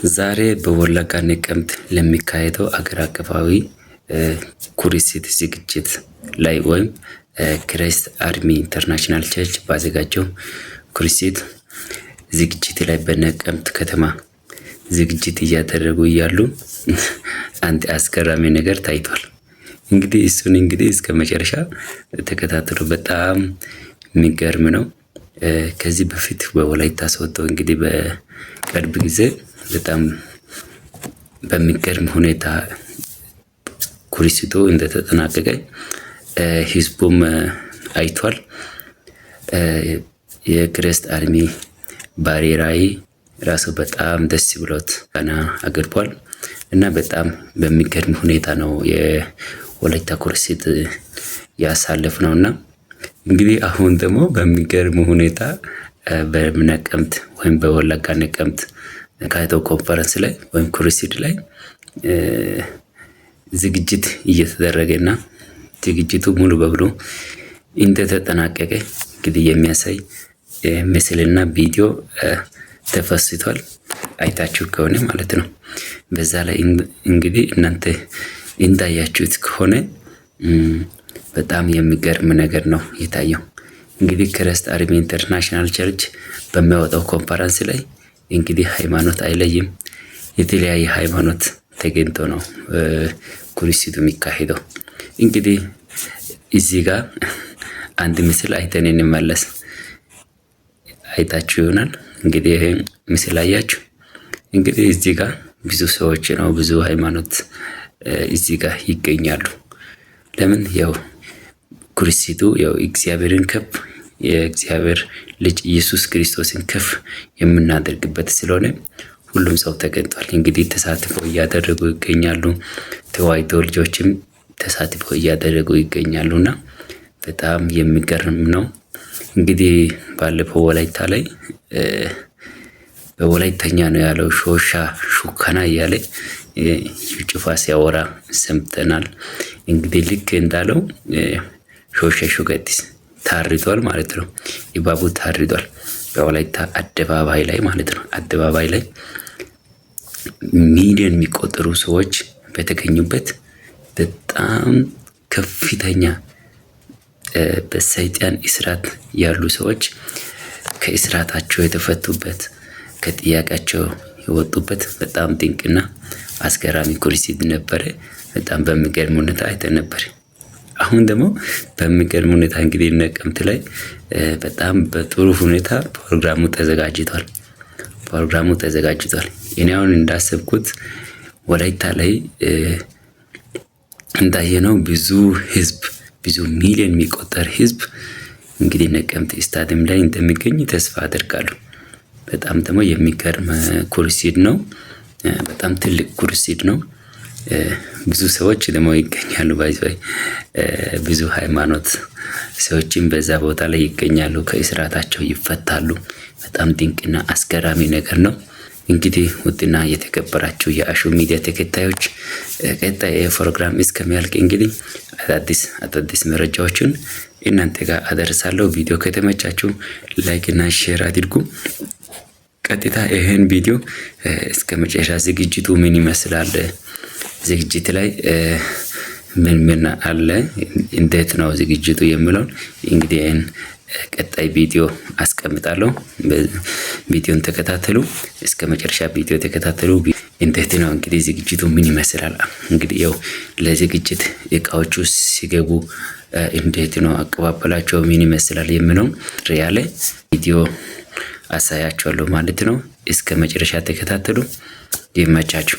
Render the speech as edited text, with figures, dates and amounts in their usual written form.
ዛሬ በወለጋ ነቀምት ለሚካሄደው አገር አቀፋዊ ኩሪሲት ዝግጅት ላይ ወይም ክራይስት አርሚ ኢንተርናሽናል ቸርች ባዘጋጀው ኩሪሲት ዝግጅት ላይ በነቀምት ከተማ ዝግጅት እያደረጉ እያሉ አንድ አስገራሚ ነገር ታይቷል። እንግዲህ እሱን እስከ መጨረሻ ተከታተሉ። በጣም የሚገርም ነው። ከዚህ በፊት በወላይታ ሶዶ እንግዲህ በቅርብ ጊዜ በጣም በሚገርም ሁኔታ ኩሪሲቱ እንደተጠናቀቀ ህዝቡም አይቷል። የክራይስት አርሚ ባሪራይ ራሱ በጣም ደስ ብሎት ገና አገልግሏል እና በጣም በሚገርም ሁኔታ ነው የወላይታ ኩሪሲት ያሳለፍነውና እንግዲህ አሁን ደግሞ በሚገርም ሁኔታ በነቀምት ወይም በወለጋ ነቀምት ካይተው ኮንፈረንስ ላይ ወይም ኩሪሲት ላይ ዝግጅት እየተደረገና ዝግጅቱ ሙሉ በሙሉ እንደተጠናቀቀ እንግዲህ የሚያሳይ ምስልና ቪዲዮ ተፈስቷል። አይታችሁ ከሆነ ማለት ነው። በዛ ላይ እንግዲህ እናንተ እንዳያችሁት ከሆነ በጣም የሚገርም ነገር ነው የታየው። እንግዲህ ክራይስት አርሚ ኢንተርናሽናል ቸርች በሚያወጣው ኮንፈረንስ ላይ እንግዲህ ሃይማኖት አይለይም። የተለያየ ሃይማኖት ተገኝቶ ነው ኩሪሲቱ የሚካሄደው። እንግዲህ እዚህ ጋር አንድ ምስል አይተን እንመለስ። አይታችሁ ይሆናል እንግዲህ ይሄ ምስል አያችሁ። እንግዲህ እዚህ ጋር ብዙ ሰዎች ነው ብዙ ሃይማኖት እዚህ ጋር ይገኛሉ። ለምን ያው ኩሪሲቱ ያው እግዚአብሔርን ከፍ የእግዚአብሔር ልጅ ኢየሱስ ክርስቶስን ከፍ የምናደርግበት ስለሆነ ሁሉም ሰው ተገኝቷል። እንግዲህ ተሳትፎ እያደረጉ ይገኛሉ። ተዋይቶ ልጆችም ተሳትፎ እያደረጉ ይገኛሉና በጣም የሚገርም ነው። እንግዲህ ባለፈው ወላይታ ላይ በወላይተኛ ነው ያለው ሾሻ ሹካና እያለ ጩፋ ሲያወራ ሰምተናል። እንግዲህ ልክ እንዳለው ሾሻ ሹገቲስ ታርዷል ማለት ነው። ኢባቡ ታርዷል በወላይታ አደባባይ ላይ ማለት ነው። አደባባይ ላይ ሚሊዮን የሚቆጠሩ ሰዎች በተገኙበት በጣም ከፍተኛ በሰይጣን እስራት ያሉ ሰዎች ከእስራታቸው የተፈቱበት ከጥያቄያቸው የወጡበት በጣም ድንቅና አስገራሚ ኩሪሲት ነበረ። በጣም በሚገርም ሁኔታ አይተን ነበር። አሁን ደግሞ በሚገርም ሁኔታ እንግዲህ ነቀምት ላይ በጣም በጥሩ ሁኔታ ፕሮግራሙ ተዘጋጅቷል። እኔ አሁን እንዳሰብኩት ወላይታ ላይ እንዳየነው ብዙ ህዝብ ብዙ ሚሊዮን የሚቆጠር ህዝብ እንግዲህ ነቀምት ስታዲየም ላይ እንደሚገኝ ተስፋ አደርጋለሁ። በጣም ደግሞ የሚገርም ኩሪሲት ነው። በጣም ትልቅ ኩሪሲት ነው። ብዙ ሰዎች ደግሞ ይገኛሉ። ባይዘይ ብዙ ሃይማኖት ሰዎችም በዛ ቦታ ላይ ይገኛሉ። ከእስራታቸው ይፈታሉ። በጣም ድንቅና አስገራሚ ነገር ነው። እንግዲህ ውድና የተከበራችሁ የአሹ ሚዲያ ተከታዮች ቀጣይ ፕሮግራም እስከሚያልቅ እንግዲህ አዳዲስ መረጃዎችን እናንተ ጋር አደርሳለሁ። ቪዲዮ ከተመቻችሁ ላይክ እና ሼር አድርጉ። ቀጥታ ይሄን ቪዲዮ እስከ መጨረሻ ዝግጅቱ ምን ይመስላል፣ ዝግጅት ላይ ምን አለ፣ እንዴት ነው ዝግጅቱ የሚለውን እንግዲህ ቀጣይ ቪዲዮ አስቀምጣለሁ። ቪዲዮን ተከታተሉ፣ እስከ መጨረሻ ቪዲዮ ተከታተሉ። እንዴት ነው እንግዲህ ዝግጅቱ ምን ይመስላል፣ እንግዲህ ያው ለዝግጅት እቃዎቹ ሲገቡ እንዴት ነው አቀባበላቸው ምን ይመስላል የሚለውን ሪያለ ቪዲዮ አሳያችኋለሁ ማለት ነው። እስከ መጨረሻ ተከታተሉ። ይመቻችሁ።